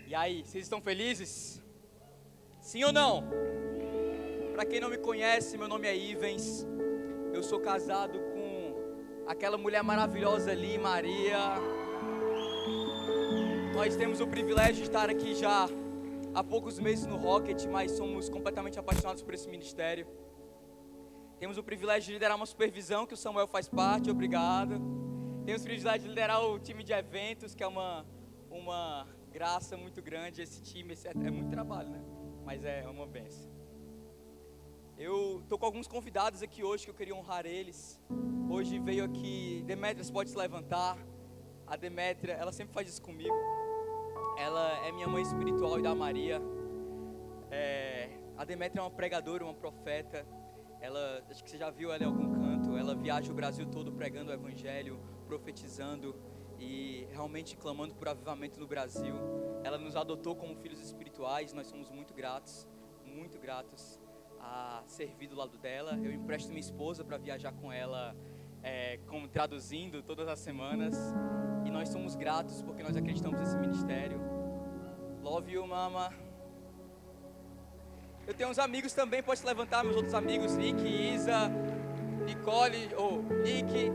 E aí, vocês estão felizes? Sim ou não? Para quem não me conhece, meu nome é Ivens. Eu sou casado com aquela mulher maravilhosa ali, Maria. Nós temos o privilégio de estar aqui já há poucos meses no Rocket, mas somos completamente apaixonados por esse ministério. Temos o privilégio de liderar uma supervisão que o Samuel faz parte, obrigado. Temos o privilégio de liderar o time de eventos, que é uma graça muito grande. Esse time é muito trabalho, né? Mas é uma bênção. Eu estou com alguns convidados aqui hoje que eu queria honrar eles. Hoje veio aqui, Demétria, você pode se levantar. A Demétria, ela sempre faz isso comigo. Ela é minha mãe espiritual e da Maria. A Demétria é uma pregadora, uma profeta. Ela, acho que você já viu ela em algum canto. Ela viaja o Brasil todo pregando o evangelho, profetizando e realmente clamando por avivamento no Brasil. Ela nos adotou como filhos espirituais. Nós somos muito gratos a servir do lado dela. Eu empresto minha esposa para viajar com ela, como traduzindo todas as semanas. E nós somos gratos porque nós acreditamos nesse ministério. Love you, mama. Eu tenho uns amigos também, pode se levantar, meus outros amigos, Nick, Isa, Nicole, Nick.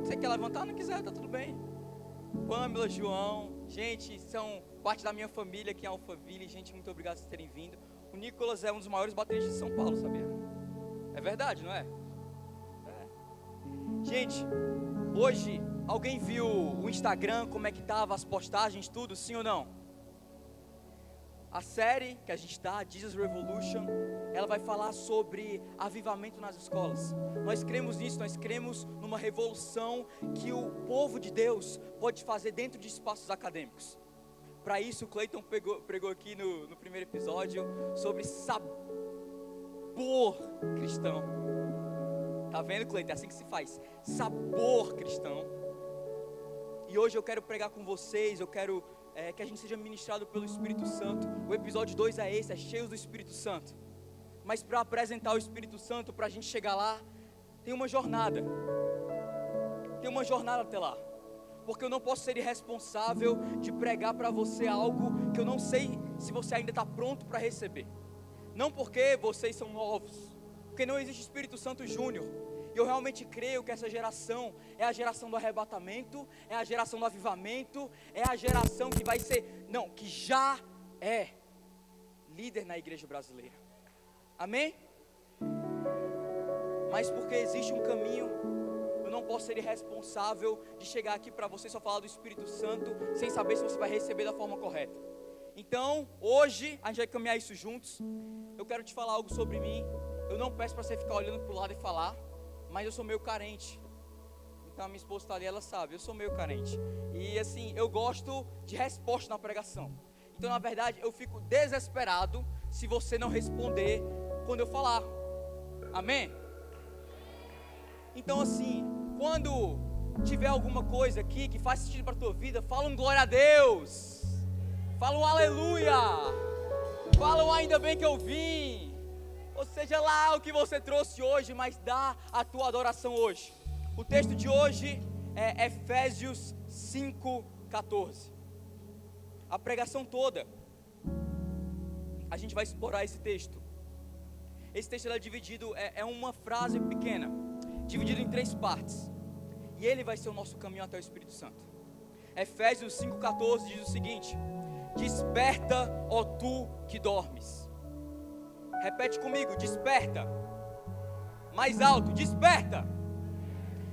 Você quer levantar? Não quiser, tá tudo bem. Pamela, João, gente, são parte da minha família aqui em Alphaville. Gente, muito obrigado por terem vindo. O Nicolas é um dos maiores bateristas de São Paulo, sabia? É verdade, não é? Gente, hoje, alguém viu o Instagram, como é que tava, as postagens, tudo, sim ou não? A série que a gente está, Jesus Revolution, ela vai falar sobre avivamento nas escolas. Nós cremos nisso, nós cremos numa revolução que o povo de Deus pode fazer dentro de espaços acadêmicos. Para isso, o Cleiton pregou aqui no primeiro episódio sobre sabor cristão. Tá vendo, Cleiton? É assim que se faz. Sabor cristão. E hoje eu quero pregar com vocês, eu quero que a gente seja ministrado pelo Espírito Santo. O episódio 2 é esse, é cheio do Espírito Santo. Mas para apresentar o Espírito Santo, para a gente chegar lá, tem uma jornada. Tem uma jornada até lá. Porque eu não posso ser irresponsável de pregar para você algo que eu não sei se você ainda está pronto para receber. Não porque vocês são novos, porque não existe Espírito Santo Júnior. E eu realmente creio que essa geração é a geração do arrebatamento, é a geração do avivamento, é a geração que vai ser, que já é líder na igreja brasileira. Amém? Mas porque existe um caminho, eu não posso ser irresponsável de chegar aqui para você só falar do Espírito Santo, sem saber se você vai receber da forma correta. Então, hoje, a gente vai caminhar isso juntos. Eu quero te falar algo sobre mim. Eu não peço para você ficar olhando para o lado e falar, mas eu sou meio carente. Então a minha esposa está ali, ela sabe, eu sou meio carente. E assim, eu gosto de resposta na pregação. Então na verdade, eu fico desesperado se você não responder quando eu falar. Amém? Então assim, quando tiver alguma coisa aqui que faz sentido para a tua vida, fala um glória a Deus. Fala um aleluia. Fala um ainda bem que eu vim. Ou seja lá o que você trouxe hoje, mas dá a tua adoração hoje. O texto de hoje é Efésios 5:14. A pregação toda, a gente vai explorar esse texto. Esse texto é dividido, é uma frase pequena, dividido em 3 partes. E ele vai ser o nosso caminho até o Espírito Santo. Efésios 5:14 diz o seguinte: desperta, ó tu que dormes. Repete comigo, desperta. Mais alto, desperta.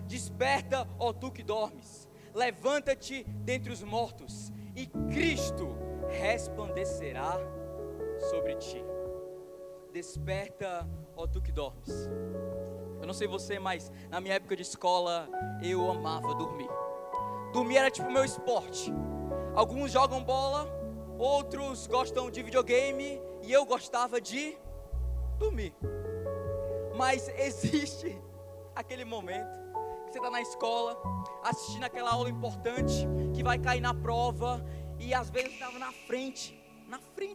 Desperta, ó tu que dormes. Levanta-te dentre os mortos, e Cristo resplandecerá sobre ti. Desperta, ó tu que dormes. Eu não sei você, mas na minha época de escola, eu amava dormir. Dormir era tipo o meu esporte. Alguns jogam bola, outros gostam de videogame, e eu gostava de dormir. Mas existe aquele momento que você está na escola, assistindo aquela aula importante que vai cair na prova, e às vezes estava na frente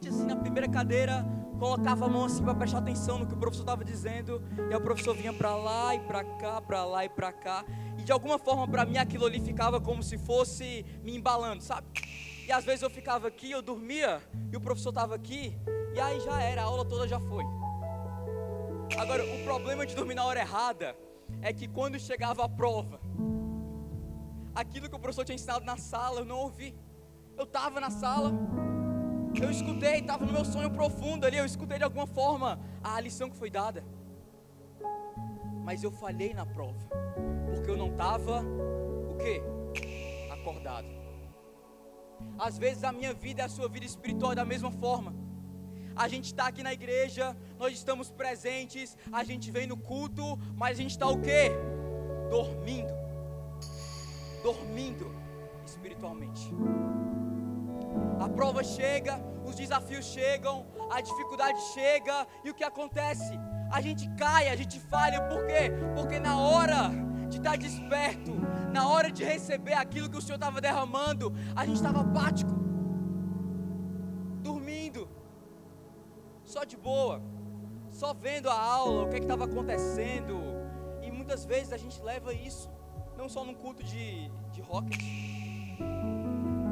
assim, na primeira cadeira, colocava a mão assim para prestar atenção no que o professor estava dizendo, e o professor vinha para lá e para cá, para lá e para cá, e de alguma forma para mim aquilo ali ficava como se fosse me embalando, sabe? E às vezes eu ficava aqui, eu dormia, e o professor estava aqui, e aí já era, a aula toda já foi. Agora, o problema de dormir na hora errada é que quando chegava a prova, aquilo que o professor tinha ensinado na sala, eu não ouvi. Eu estava na sala, eu escutei, estava no meu sonho profundo ali, eu escutei de alguma forma a lição que foi dada. Mas eu falhei na prova, porque eu não estava, o quê? Acordado. Às vezes a minha vida e a sua vida espiritual é da mesma forma. A gente está aqui na igreja, nós estamos presentes, a gente vem no culto, mas a gente está o quê? Dormindo espiritualmente. A prova chega, os desafios chegam, a dificuldade chega, e o que acontece? A gente cai, a gente falha, por quê? Porque na hora de estar desperto, na hora de receber aquilo que o Senhor estava derramando, a gente estava apático, dormindo, só de boa, só vendo a aula, o que estava acontecendo. E muitas vezes a gente leva isso, não só num culto de Rocket,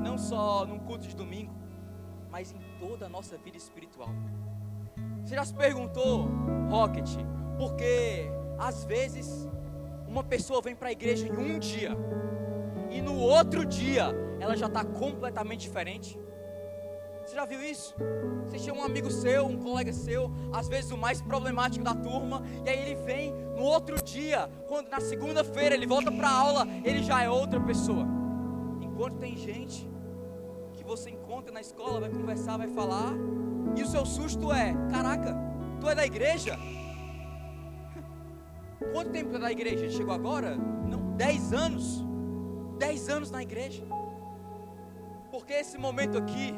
não só num culto de domingo, mas em toda a nossa vida espiritual. Você já se perguntou, Rocket, porque às vezes uma pessoa vem para a igreja em um dia, e no outro dia ela já está completamente diferente? Você já viu isso? Você chama um amigo seu, um colega seu, às vezes o mais problemático da turma, e aí ele vem no outro dia, quando na segunda-feira ele volta para a aula, ele já é outra pessoa. Enquanto tem gente que você encontra na escola, vai conversar, vai falar, e o seu susto é: caraca, tu é da igreja? Quanto tempo tu é da igreja? Ele chegou agora? Não, 10 anos. 10 anos na igreja. Porque esse momento aqui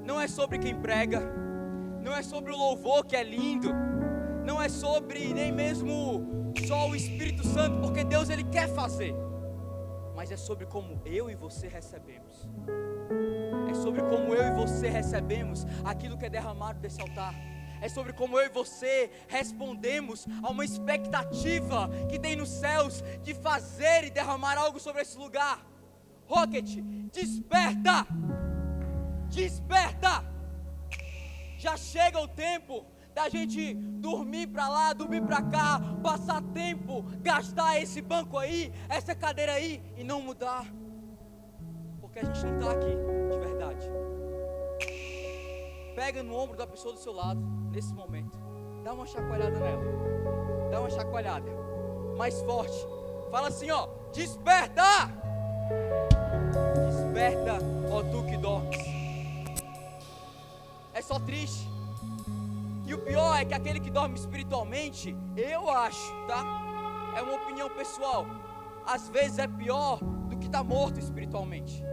não é sobre quem prega, não é sobre o louvor que é lindo, não é sobre nem mesmo só o Espírito Santo, porque Deus ele quer fazer, mas é sobre como eu e você recebemos. É sobre como eu e você recebemos aquilo que é derramado desse altar. É sobre como eu e você respondemos a uma expectativa que tem nos céus de fazer e derramar algo sobre esse lugar. Rocket, desperta! Desperta! Já chega o tempo da gente dormir para lá, dormir para cá, passar tempo, gastar esse banco aí, essa cadeira aí e não mudar, porque a gente não está aqui de verdade. Pega no ombro da pessoa do seu lado nesse momento, dá uma chacoalhada nela, dá uma chacoalhada mais forte, fala assim, ó: desperta! Desperta, ó tu que dormes. É só triste. E o pior é que aquele que dorme espiritualmente, eu acho, tá? É uma opinião pessoal, às vezes é pior do que estar morto espiritualmente.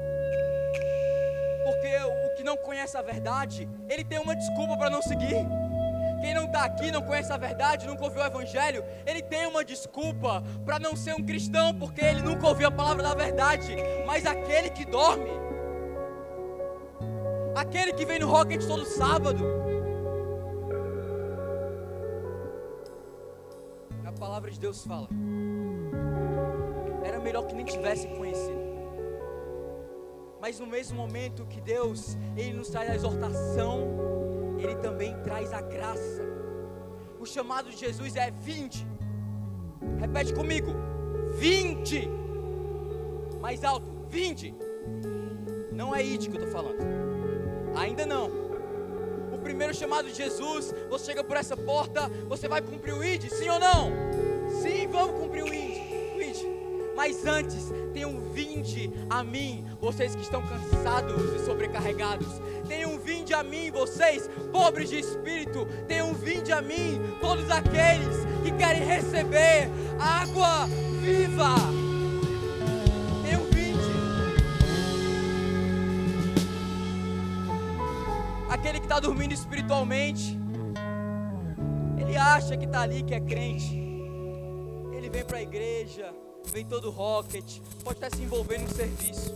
Porque o que não conhece a verdade, ele tem uma desculpa para não seguir. Quem não está aqui, não conhece a verdade, nunca ouviu o evangelho, ele tem uma desculpa para não ser um cristão, porque ele nunca ouviu a palavra da verdade. Mas aquele que dorme, aquele que vem no Rocket todo sábado, a palavra de Deus fala, era melhor que nem tivesse conhecido. Mas no mesmo momento que Deus, ele nos traz a exortação, ele também traz a graça. O chamado de Jesus é: vinde. Repete comigo: vinde. Mais alto: vinde. Não é ide que eu estou falando, ainda não. O primeiro chamado de Jesus, você chega por essa porta, você vai cumprir o ide, sim ou não? Sim, vamos cumprir o ide. Mas antes, tenham vinde a mim, vocês que estão cansados e sobrecarregados. Tenham vinde a mim, vocês pobres de espírito. Tenham vinde a mim, todos aqueles que querem receber água viva. Tenham vinde. Aquele que está dormindo espiritualmente, ele acha que está ali, que é crente. Ele vem para a igreja, vem todo Rocket, pode até se envolver no serviço,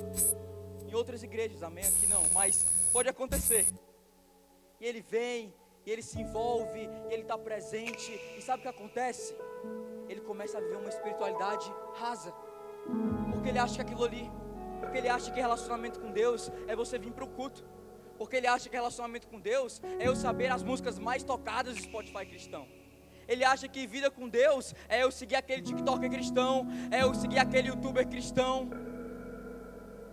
em outras igrejas, amém, aqui não, mas pode acontecer. E ele vem, e ele se envolve, e ele está presente, e sabe o que acontece? Ele começa a viver uma espiritualidade rasa, porque ele acha que aquilo ali Porque ele acha que relacionamento com Deus é você vir para o culto. Porque ele acha que relacionamento com Deus é eu saber as músicas mais tocadas do Spotify cristão. Ele acha que vida com Deus é eu seguir aquele TikToker cristão, é eu seguir aquele YouTuber cristão.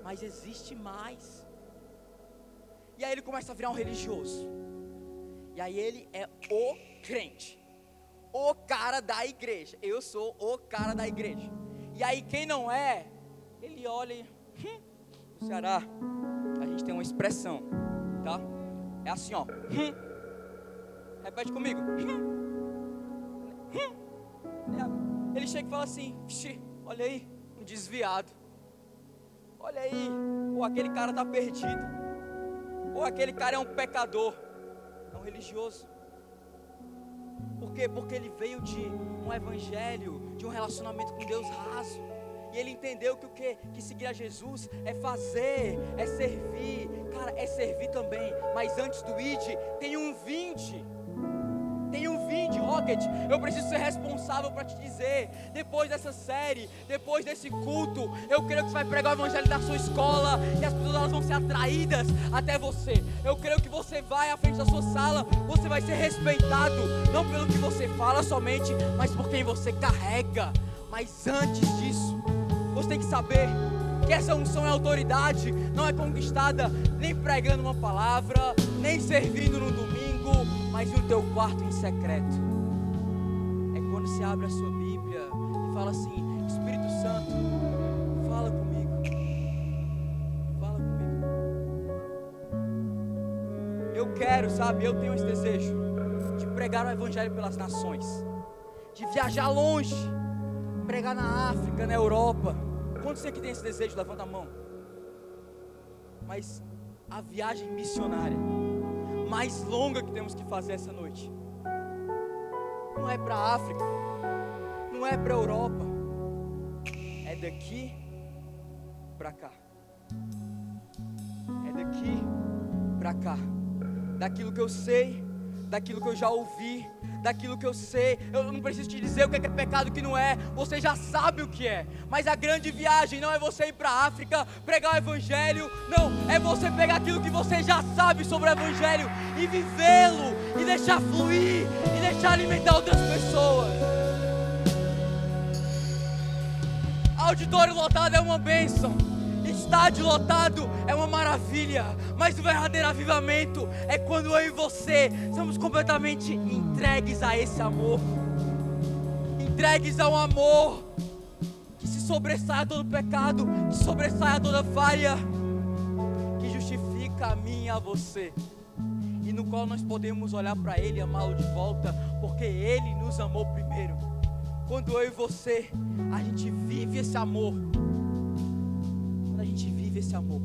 Mas existe mais. E aí ele começa a virar um religioso. E aí ele é o crente, o cara da igreja. Eu sou o cara da igreja. E aí quem não é, ele olha e... No Ceará, a gente tem uma expressão, tá? É assim, ó. Repete comigo. Ele chega e fala assim: olha aí, um desviado. Olha aí, ou aquele cara está perdido. Ou aquele cara é um pecador. É um religioso. Por quê? Porque ele veio de um evangelho, de um relacionamento com Deus raso. E ele entendeu que seguir a Jesus é fazer, é servir. Cara, é servir também. Mas antes do id, tem um vinde. Tem um vinde, Rocket. Eu preciso ser responsável para te dizer. Depois dessa série, depois desse culto, eu creio que você vai pregar o evangelho da sua escola. E as pessoas elas vão ser atraídas até você. Eu creio que você vai à frente da sua sala. Você vai ser respeitado. Não pelo que você fala somente, mas por quem você carrega. Mas antes disso, você tem que saber que essa unção e autoridade não é conquistada nem pregando uma palavra, nem servindo no domingo, mas no teu quarto em secreto. É quando você abre a sua Bíblia e fala assim: Espírito Santo, fala comigo. Fala comigo. Eu quero, sabe, eu tenho esse desejo de pregar o evangelho pelas nações, de viajar longe, pregar na África, na Europa. Quantos aqui tem esse desejo? Levanta a mão. Mas a viagem missionária mais longa que temos que fazer essa noite não é para a África, não é para a Europa, é daqui para cá. É daqui para cá. Daquilo que eu sei, daquilo que eu já ouvi, daquilo que eu sei. Eu não preciso te dizer o que é pecado, o que não é. Você já sabe o que é. Mas a grande viagem não é você ir para a África, pregar o evangelho. Não, é você pegar aquilo que você já sabe sobre o evangelho e vivê-lo, e deixar fluir, e deixar alimentar outras pessoas. Auditório lotado é uma bênção, estádio lotado é uma maravilha, mas o verdadeiro avivamento é quando eu e você somos completamente entregues a esse amor, entregues a um amor que se sobressai a todo pecado, que sobressai a toda falha, que justifica a mim e a você, e no qual nós podemos olhar para Ele e amá-lo de volta, porque Ele nos amou primeiro. Quando eu e você, a gente vive esse amor, quando a gente vive esse amor,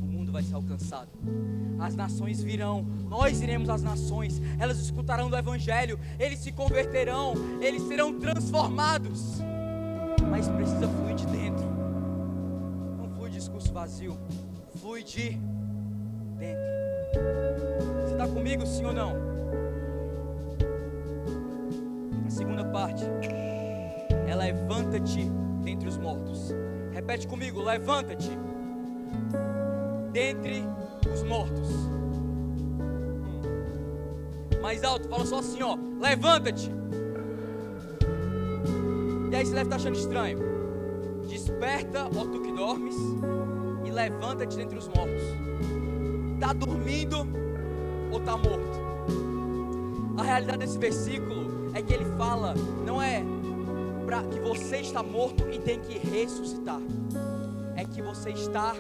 o mundo vai ser alcançado. As nações virão, nós iremos às nações, elas escutarão do evangelho, eles se converterão, eles serão transformados. Mas precisa fluir de dentro. Não flui de discurso vazio, flui de dentro. Você está comigo, sim ou não? A segunda parte é: levanta-te dentre os mortos. Repete comigo: levanta-te dentre os mortos. Mais alto, fala só assim, ó: levanta-te. E aí você deve estar achando estranho. Desperta, ó tu que dormes, e levanta-te dentre os mortos. Está dormindo ou está morto? A realidade desse versículo é que ele fala, não é para que você está morto e tem que ressuscitar, é que você está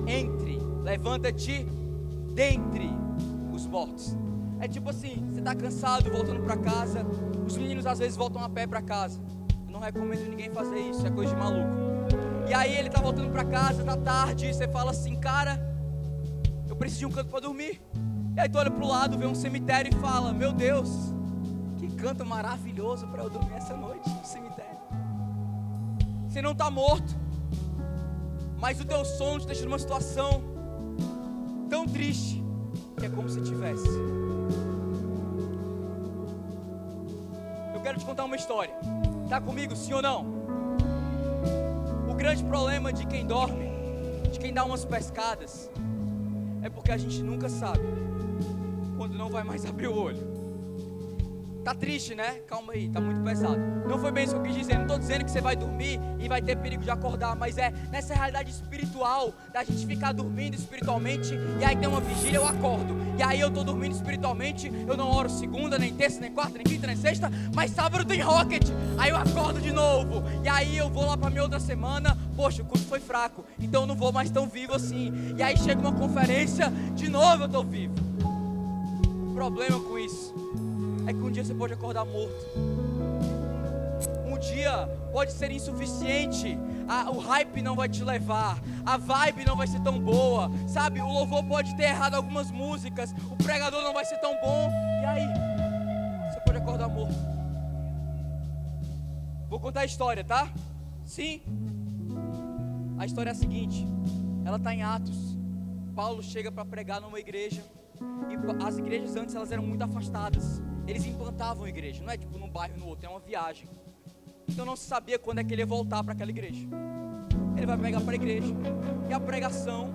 entre, levanta-te dentre os mortos. É tipo assim, você está cansado voltando para casa. Os meninos às vezes voltam a pé para casa. Eu não recomendo ninguém fazer isso, é coisa de maluco. E aí ele está voltando para casa, tá tarde, e você fala assim: cara, eu preciso de um canto para dormir. E aí tu olha para o lado, vê um cemitério e fala: meu Deus, que canto maravilhoso para eu dormir essa noite no cemitério. Você não está morto, mas o teu sono te deixa numa situação tão triste que é como se tivesse. Eu quero te contar uma história. Está comigo, sim ou não? grande problema de quem dorme, de quem dá umas pescadas, é porque a gente nunca sabe quando não vai mais abrir o olho. Tá triste, né? Calma aí, tá muito pesado. Não foi bem isso que eu quis dizer. Não estou dizendo que você vai dormir e vai ter perigo de acordar, mas é nessa realidade espiritual, da gente ficar dormindo espiritualmente, e aí tem uma vigília, eu acordo. E aí eu tô dormindo espiritualmente, eu não oro segunda, nem terça, nem quarta, nem quinta, nem sexta, mas sábado tem Rocket. Aí eu acordo de novo. E aí eu vou lá pra minha outra semana, poxa, o culto foi fraco, então eu não vou mais tão vivo assim. E aí chega uma conferência, de novo eu tô vivo. O problema com isso é que um dia você pode acordar morto. Um dia pode ser insuficiente. O hype não vai te levar. A vibe não vai ser tão boa. Sabe, o louvor pode ter errado algumas músicas. O pregador não vai ser tão bom. E aí, você pode acordar morto. Vou contar a história, tá? Sim. A história é a seguinte. Ela está em Atos. Paulo chega para pregar numa igreja. E as igrejas antes, elas eram muito afastadas. Eles implantavam a igreja, não é tipo num bairro no outro, é uma viagem. Então não se sabia quando é que ele ia voltar para aquela igreja. Ele vai pregar para a igreja, e a pregação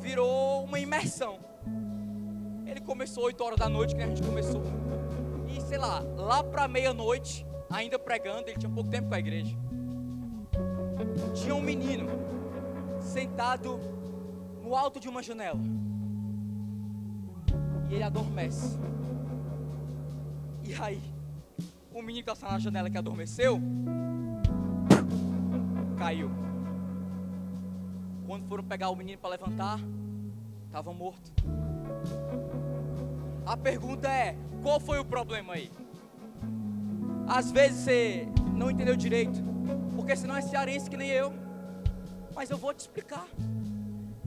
virou uma imersão. Ele começou 8 horas da noite, que a gente começou, e sei lá para meia-noite, ainda pregando. Ele tinha pouco tempo com a igreja. Tinha um menino sentado no alto de uma janela, e ele adormece. E aí, o menino que estava na janela que adormeceu, caiu. Quando foram pegar o menino para levantar, estava morto. A pergunta é, qual foi o problema aí? Às vezes você não entendeu direito, porque você não é cearense que nem eu. Mas eu vou te explicar.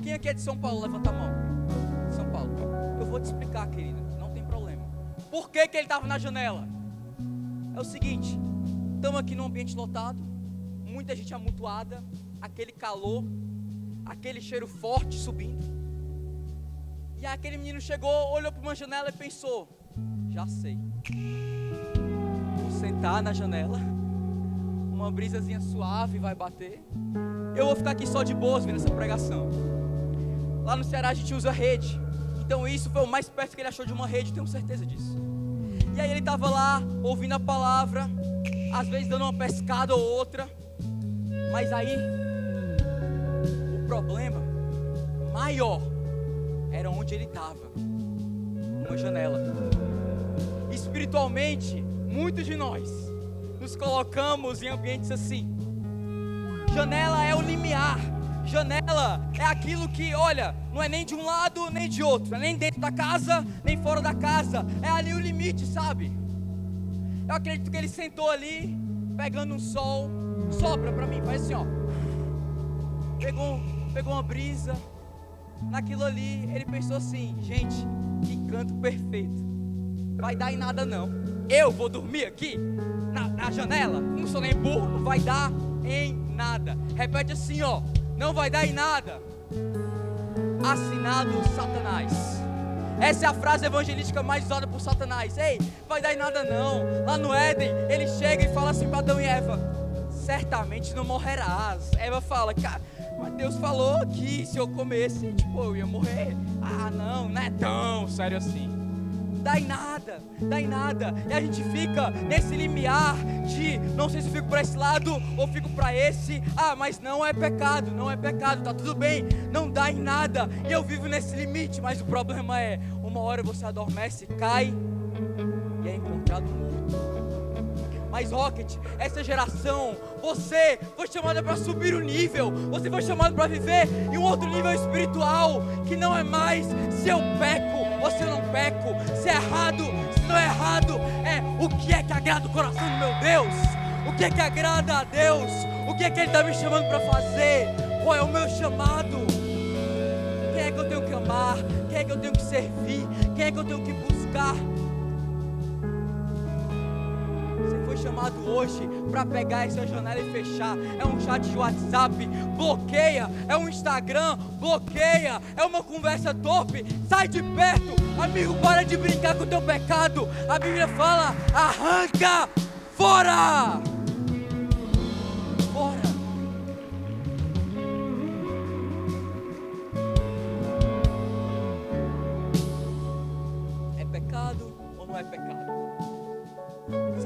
Quem aqui é de São Paulo? Levanta a mão. São Paulo. Eu vou te explicar, querido. Não tem problema. Por que ele estava na janela? É o seguinte, estamos aqui num ambiente lotado, muita gente amontoada, aquele calor, aquele cheiro forte subindo. E aí aquele menino chegou, olhou para uma janela e pensou, já sei, vou sentar na janela, uma brisazinha suave vai bater, eu vou ficar aqui só de boas vendo essa pregação. Lá no Ceará a gente usa rede, então isso foi o mais perto que ele achou de uma rede, tenho certeza disso. E aí ele estava lá, ouvindo a palavra, às vezes dando uma pescada ou outra. Mas aí, o problema maior era onde ele estava, uma janela. Espiritualmente, muitos de nós nos colocamos em ambientes assim. Janela é o limiar. Janela é aquilo que, olha, não é nem de um lado nem de outro, não é nem dentro da casa, nem fora da casa, é ali o limite, sabe? Eu acredito que ele sentou ali, pegando um sol, sopra pra mim, faz assim, ó. Pegou uma brisa, naquilo ali, ele pensou assim, gente, que canto perfeito, vai dar em nada não, eu vou dormir aqui, na janela, não sou nem burro, não vai dar em nada. Repete assim, ó. Não vai dar em nada. Assinado Satanás. Essa é a frase evangelística mais usada por Satanás. Ei, vai dar em nada não. Lá no Éden, ele chega e fala assim para Adão e Eva, certamente não morrerás. Eva fala, cara, mas Deus falou que se eu comesse, tipo, eu ia morrer. Ah, não é tão sério assim. Dá em nada, dá em nada. E a gente fica nesse limiar de, não sei se eu fico para esse lado ou fico para esse. Ah, mas não é pecado, tá tudo bem, não dá em nada. E eu vivo nesse limite, mas o problema é, uma hora você adormece, cai e é encontrado morto. Mas Rocket, essa geração, você foi chamada para subir o nível. Você foi chamado para viver em um outro nível espiritual, que não é mais se eu peco ou se eu não peco, se é errado, se não é errado, é o que é que agrada o coração do meu Deus, o que é que agrada a Deus, o que é que Ele está me chamando para fazer, qual é o meu chamado, quem é que eu tenho que amar, quem é que eu tenho que servir, quem é que eu tenho que buscar. Foi chamado hoje para pegar essa janela e fechar. É um chat de WhatsApp, bloqueia. É um Instagram, bloqueia. É uma conversa torpe, sai de perto. Amigo, para de brincar com o teu pecado. A Bíblia fala, arranca fora. Fora.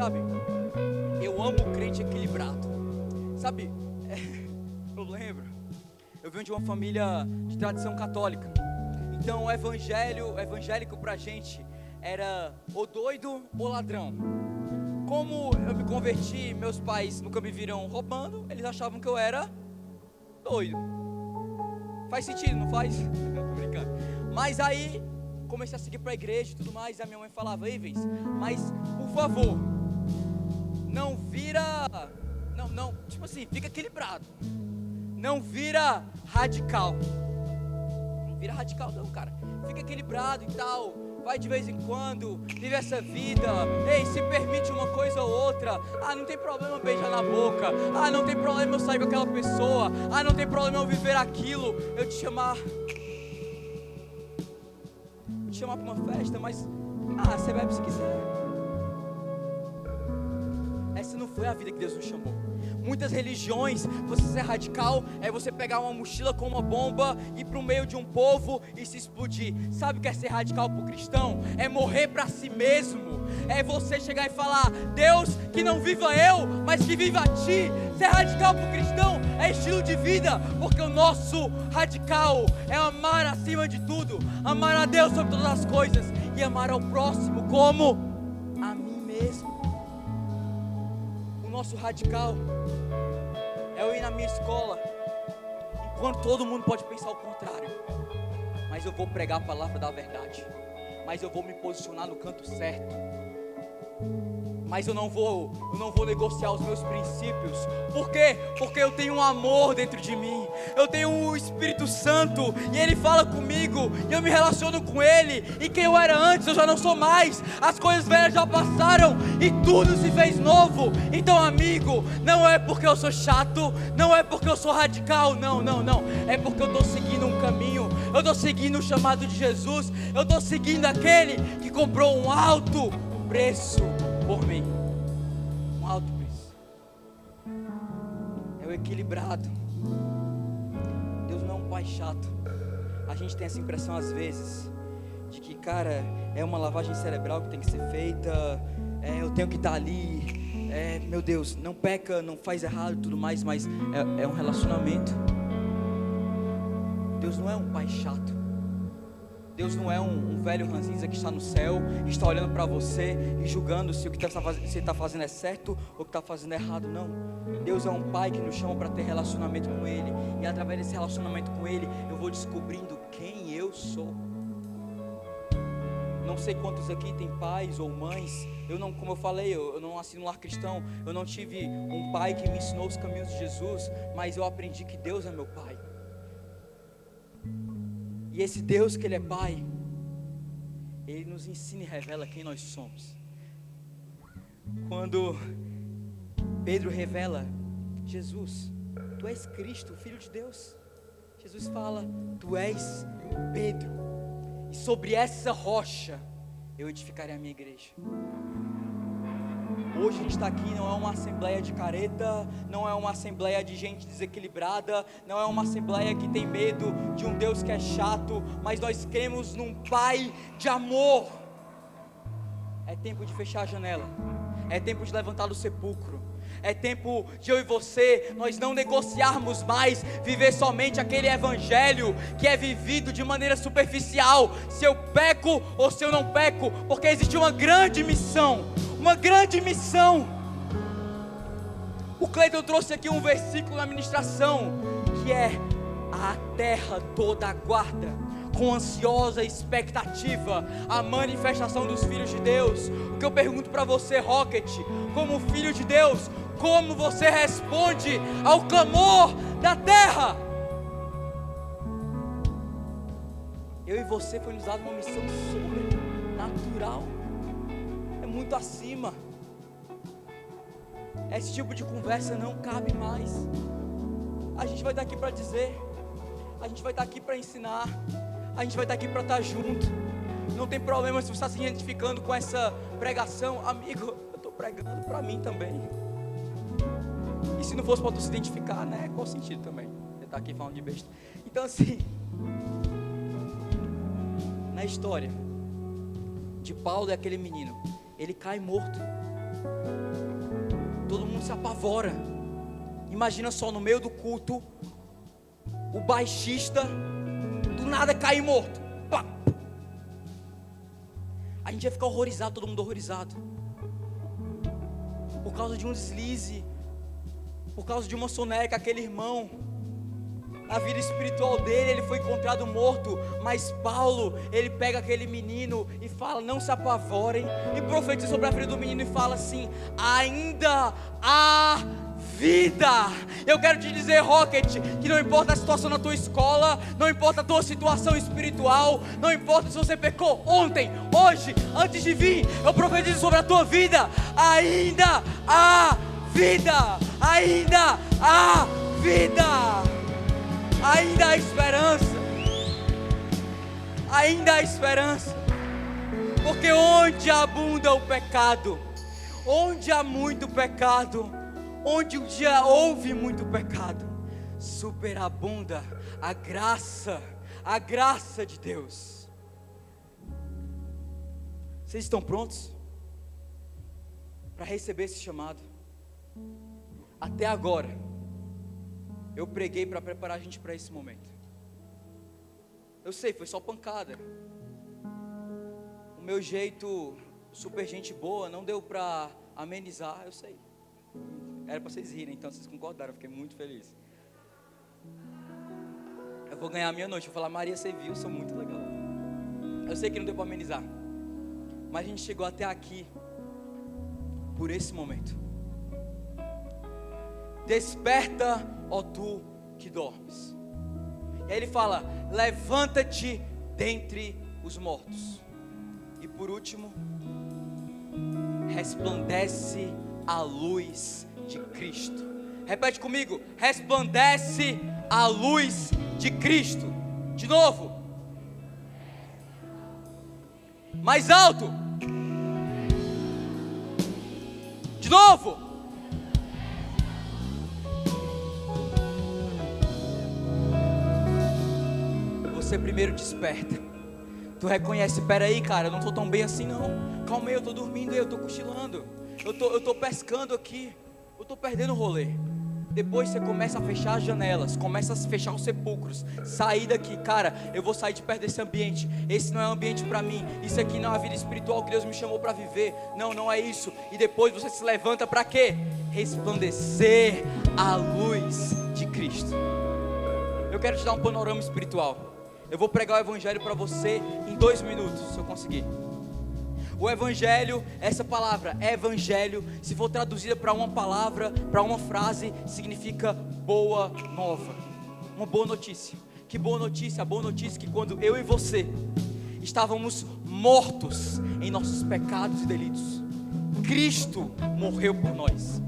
sabe, eu amo o crente equilibrado. Sabe, eu lembro, eu venho de uma família de tradição católica. Então o evangélico pra gente era ou doido ou ladrão. Como eu me converti, meus pais nunca me viram roubando, eles achavam que eu era doido. Faz sentido, não faz? Tô brincando. Mas aí comecei a seguir pra igreja e tudo mais, e a minha mãe falava: Ivens, mas por favor, não vira, não, tipo assim, fica equilibrado, não vira radical. Não vira radical não, cara, fica equilibrado e tal, vai de vez em quando, vive essa vida, ei, se permite uma coisa ou outra. Ah, não tem problema beijar na boca, ah, não tem problema eu sair com aquela pessoa, ah, não tem problema eu viver aquilo, eu te chamar para uma festa, mas você bebe se quiser. Essa não foi a vida que Deus nos chamou. Muitas religiões, você ser radical é você pegar uma mochila com uma bomba, ir para o meio de um povo e se explodir. Sabe o que é ser radical para o cristão? É morrer para si mesmo. É você chegar e falar: Deus, que não viva eu, mas que viva a ti. Ser radical para o cristão é estilo de vida, porque o nosso radical é amar acima de tudo, amar a Deus sobre todas as coisas e amar ao próximo como a mim mesmo. O nosso radical é eu ir na minha escola, enquanto todo mundo pode pensar o contrário, mas eu vou pregar a palavra da verdade, mas eu vou me posicionar no canto certo, mas eu não vou negociar os meus princípios. Por quê? Porque eu tenho um amor dentro de mim, eu tenho o Espírito Santo, e Ele fala comigo, e eu me relaciono com Ele, e quem eu era antes eu já não sou mais, as coisas velhas já passaram, e tudo se fez novo. Então, amigo, não é porque eu sou chato, não é porque eu sou radical, não, é porque eu estou seguindo um caminho, eu estou seguindo o chamado de Jesus, eu estou seguindo aquele que comprou um alto preço por mim, um alto preço. É o equilibrado. Deus não é um pai chato. A gente tem essa impressão às vezes de que, cara, é uma lavagem cerebral que tem que ser feita, eu tenho que estar ali, meu Deus, não peca, não faz errado e tudo mais, mas é um relacionamento. Deus não é um pai chato. Deus não é um velho ranzinza que está no céu, está olhando para você e julgando se o que você está fazendo é certo ou o que está fazendo é errado. Não, Deus é um pai que nos chama para ter relacionamento com Ele, e através desse relacionamento com Ele eu vou descobrindo quem eu sou. Não sei quantos aqui têm pais ou mães. Como eu falei, eu não nasci num lar cristão, eu não tive um pai que me ensinou os caminhos de Jesus, mas eu aprendi que Deus é meu pai. E esse Deus que Ele é Pai, Ele nos ensina e revela quem nós somos. Quando Pedro revela: Jesus, Tu és Cristo, Filho de Deus, Jesus fala: Tu és Pedro, e sobre essa rocha eu edificarei a minha igreja. Hoje a gente está aqui, não é uma assembleia de careta, não é uma assembleia de gente desequilibrada, não é uma assembleia que tem medo de um Deus que é chato, mas nós cremos num Pai de amor. É tempo de fechar a janela, é tempo de levantar do sepulcro, é tempo de eu e você, nós não negociarmos mais, viver somente aquele evangelho que é vivido de maneira superficial, se eu peco ou se eu não peco, porque existe uma grande missão. O Cleiton trouxe aqui um versículo na ministração, que é: a terra toda aguarda com ansiosa expectativa a manifestação dos filhos de Deus. O que eu pergunto para você, Rocket, como filho de Deus, como você responde ao clamor da terra? Eu e você foi nos dado uma missão sobrenatural, é muito acima. Esse tipo de conversa não cabe mais. A gente vai estar aqui para dizer, a gente vai estar aqui para ensinar, a gente vai estar aqui para estar junto. Não tem problema se você está se identificando com essa pregação, amigo, eu estou pregando para mim também. E se não fosse para tu se identificar, né? Qual sentido também? Você está aqui falando de besta. Então, assim, na história de Paulo e aquele menino, ele cai morto. Todo mundo se apavora. Imagina só, no meio do culto, o baixista do nada cair morto. Pá! A gente ia ficar horrorizado, todo mundo horrorizado. Por causa de um deslize, por causa de uma soneca, aquele irmão, a vida espiritual dele, ele foi encontrado morto. Mas Paulo, ele pega aquele menino e fala: não se apavorem, e profetiza sobre a vida do menino e fala assim: ainda há vida. Eu quero te dizer, Rocket, que não importa a situação na tua escola, não importa a tua situação espiritual, não importa se você pecou ontem, hoje, antes de vir, eu profetizo sobre a tua vida: ainda há vida, ainda há vida, ainda há esperança, ainda há esperança, porque onde abunda o pecado, onde há muito pecado, onde um dia houve muito pecado, superabunda a graça de Deus. Vocês estão prontos para receber esse chamado? Até agora eu preguei para preparar a gente para esse momento. Eu sei, foi só pancada. O meu jeito super gente boa não deu para amenizar, eu sei. Era para vocês rirem, então vocês concordaram, eu fiquei muito feliz. Eu vou ganhar a minha noite, eu vou falar: Maria, você viu, eu sou muito legal. Eu sei que não deu para amenizar, mas a gente chegou até aqui por esse momento. Desperta, ó tu que dormes. E aí ele fala: levanta-te dentre os mortos. E por último, resplandece a luz de Cristo. Repete comigo: resplandece a luz de Cristo. De novo, mais alto. De novo. Você primeiro desperta. Tu reconhece: peraí, cara, eu não estou tão bem assim não. Calma aí, eu estou dormindo aí, eu estou cochilando. Eu estou pescando aqui. Eu estou perdendo o rolê. Depois você começa a fechar as janelas, começa a fechar os sepulcros. Sair daqui, cara, eu vou sair de perto desse ambiente. Esse não é um ambiente para mim. Isso aqui não é a vida espiritual que Deus me chamou para viver. Não, não é isso. E depois você se levanta para quê? Resplandecer a luz de Cristo. Eu quero te dar um panorama espiritual. Eu vou pregar o evangelho para você em 2 minutos, se eu conseguir. O evangelho, essa palavra evangelho, se for traduzida para uma palavra, para uma frase, significa boa nova, uma boa notícia. Que boa notícia? A boa notícia é que quando eu e você estávamos mortos em nossos pecados e delitos, Cristo morreu por nós.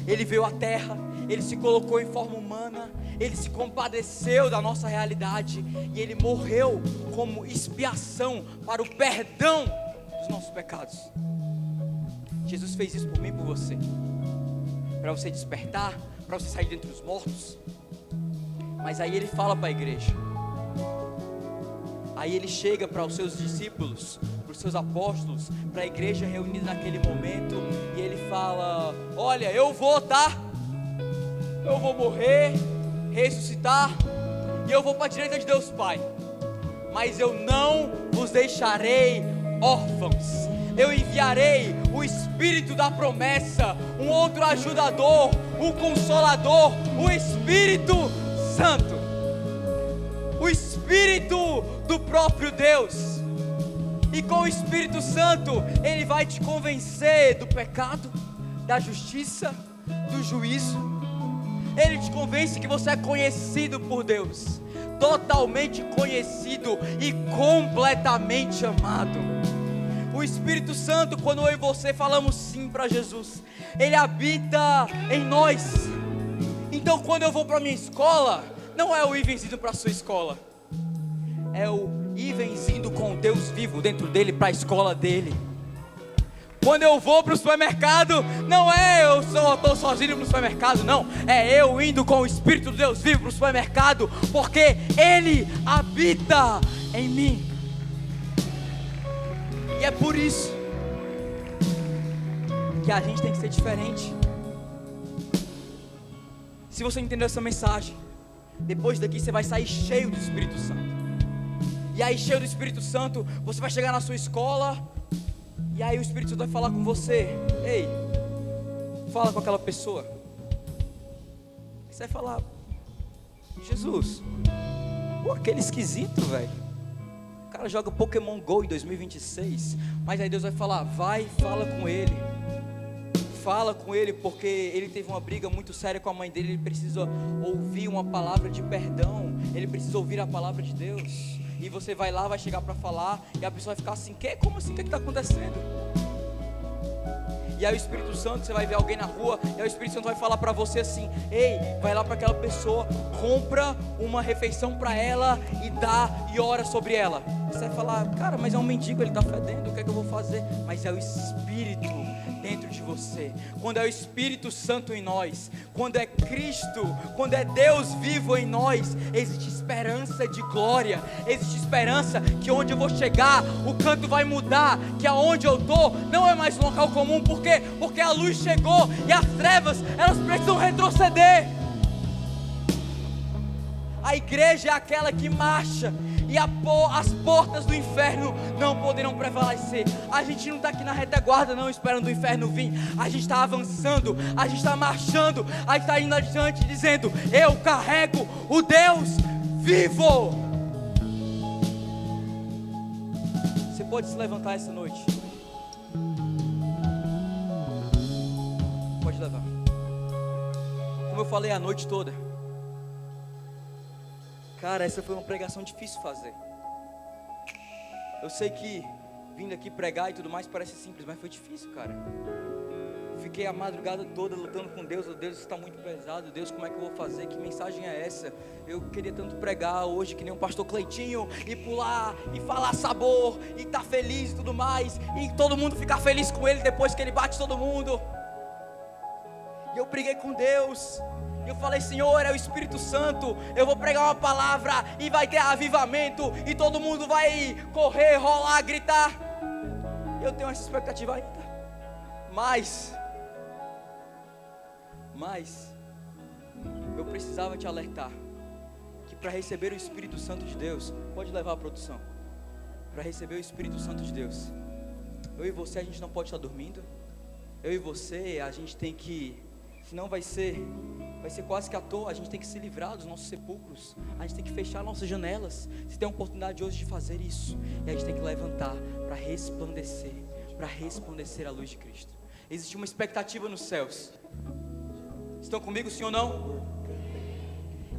Ele veio à terra, Ele se colocou em forma humana, Ele se compadeceu da nossa realidade e Ele morreu como expiação para o perdão dos nossos pecados. Jesus fez isso por mim e por você, para você despertar, para você sair dentre os mortos. Mas aí Ele fala para a igreja, aí Ele chega para os seus discípulos, para os seus apóstolos, para a igreja reunida naquele momento, e Ele fala: olha, eu vou, tá? Eu vou morrer, ressuscitar, e eu vou para a direita de Deus Pai, mas eu não vos deixarei órfãos. Eu enviarei o Espírito da promessa, um outro ajudador, um consolador, o Espírito Santo, o Espírito do próprio Deus. E com o Espírito Santo, Ele vai te convencer do pecado, da justiça, do juízo. Ele te convence que você é conhecido por Deus, totalmente conhecido e completamente amado. O Espírito Santo, quando eu e você falamos sim para Jesus, Ele habita em nós. Então quando eu vou para a minha escola, não é o Ivens indo para a sua escola, é o Ivens indo com o Deus vivo dentro dele para a escola dele. Quando eu vou para o supermercado, não é eu estou sozinho no supermercado, não. É eu indo com o Espírito de Deus vivo para o supermercado, porque Ele habita em mim. E é por isso que a gente tem que ser diferente. Se você entendeu essa mensagem, depois daqui você vai sair cheio do Espírito Santo. E aí, cheio do Espírito Santo, você vai chegar na sua escola, e aí o Espírito Santo vai falar com você. Ei, fala com aquela pessoa. Você vai falar: Jesus, pô, aquele esquisito, velho. O cara joga Pokémon GO em 2026. Mas aí Deus vai falar: vai, fala com ele. Fala com ele, porque ele teve uma briga muito séria com a mãe dele. Ele precisa ouvir uma palavra de perdão. Ele precisa ouvir a palavra de Deus. E você vai lá, vai chegar para falar, e a pessoa vai ficar assim: como assim? O que está acontecendo? E aí o Espírito Santo, você vai ver alguém na rua, e aí o Espírito Santo vai falar para você assim: ei, vai lá para aquela pessoa, compra uma refeição para ela e dá e ora sobre ela. Você vai falar: cara, mas é um mendigo, ele está fedendo, o que é que eu vou fazer? Mas é o Espírito dentro de você. Quando é o Espírito Santo em nós, quando é Cristo, quando é Deus vivo em nós, existe esperança de glória, existe esperança que onde eu vou chegar, o canto vai mudar, que aonde eu estou não é mais um local comum. Por quê? Porque a luz chegou e as trevas, elas precisam retroceder. A igreja é aquela que marcha, e as portas do inferno não poderão prevalecer. A gente não está aqui na retaguarda não, esperando o inferno vir. A gente está avançando, a gente está marchando, a gente está indo adiante dizendo: eu carrego o Deus vivo. Você pode se levantar essa noite. Pode levar. Como eu falei a noite toda, cara, essa foi uma pregação difícil de fazer. Eu sei que vindo aqui pregar e tudo mais parece simples, mas foi difícil, cara. Fiquei a madrugada toda lutando com Deus. Oh, Deus, isso está muito pesado. Deus, como é que eu vou fazer? Que mensagem é essa? Eu queria tanto pregar hoje que nem um pastor Cleitinho, e pular, e falar sabor, e estar feliz e tudo mais, e todo mundo ficar feliz com ele depois que ele bate todo mundo. E eu briguei com Deus. E eu falei: Senhor, é o Espírito Santo. Eu vou pregar uma palavra e vai ter avivamento, e todo mundo vai correr, rolar, gritar. Eu tenho essa expectativa ainda. Mas eu precisava te alertar que para receber o Espírito Santo de Deus, pode levar a produção. Para receber o Espírito Santo de Deus, eu e você, a gente não pode estar dormindo. Eu e você, a gente tem que, senão vai ser quase que à toa. A gente tem que se livrar dos nossos sepulcros, a gente tem que fechar nossas janelas. Você tem a oportunidade hoje de fazer isso, e a gente tem que levantar para resplandecer a luz de Cristo. Existe uma expectativa nos céus. Estão comigo, sim ou não?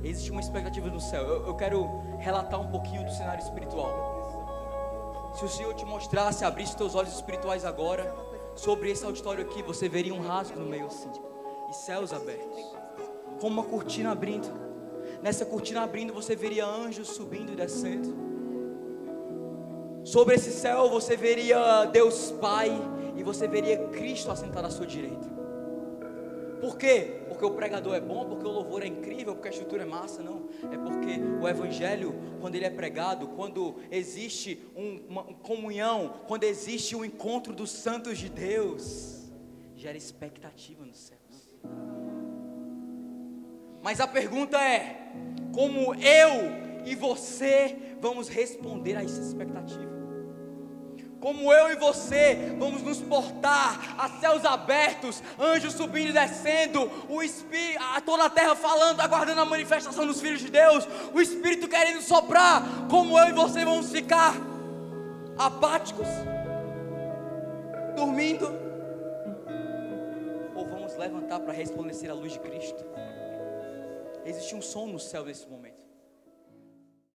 Existe uma expectativa no céu. Eu quero relatar um pouquinho do cenário espiritual. Se o Senhor te mostrasse, abrisse teus olhos espirituais agora sobre esse auditório aqui, você veria um rasgo no meio assim, e céus abertos, como uma cortina abrindo. Nessa cortina abrindo, você veria anjos subindo e descendo. Sobre esse céu você veria Deus Pai, e você veria Cristo assentado à sua direita. Por quê? Porque o pregador é bom, porque o louvor é incrível, porque a estrutura é massa? Não, é porque o evangelho, quando ele é pregado, quando existe uma comunhão, quando existe um encontro dos santos de Deus, gera expectativa nos céus. Mas a pergunta é: como eu e você vamos responder a essa expectativa? Como eu e você vamos nos portar a céus abertos, anjos subindo e descendo, o Espírito, toda a terra falando, aguardando a manifestação dos filhos de Deus, o Espírito querendo soprar? Como eu e você vamos ficar apáticos, dormindo, ou vamos levantar para resplandecer a luz de Cristo? Existe um som no céu nesse momento.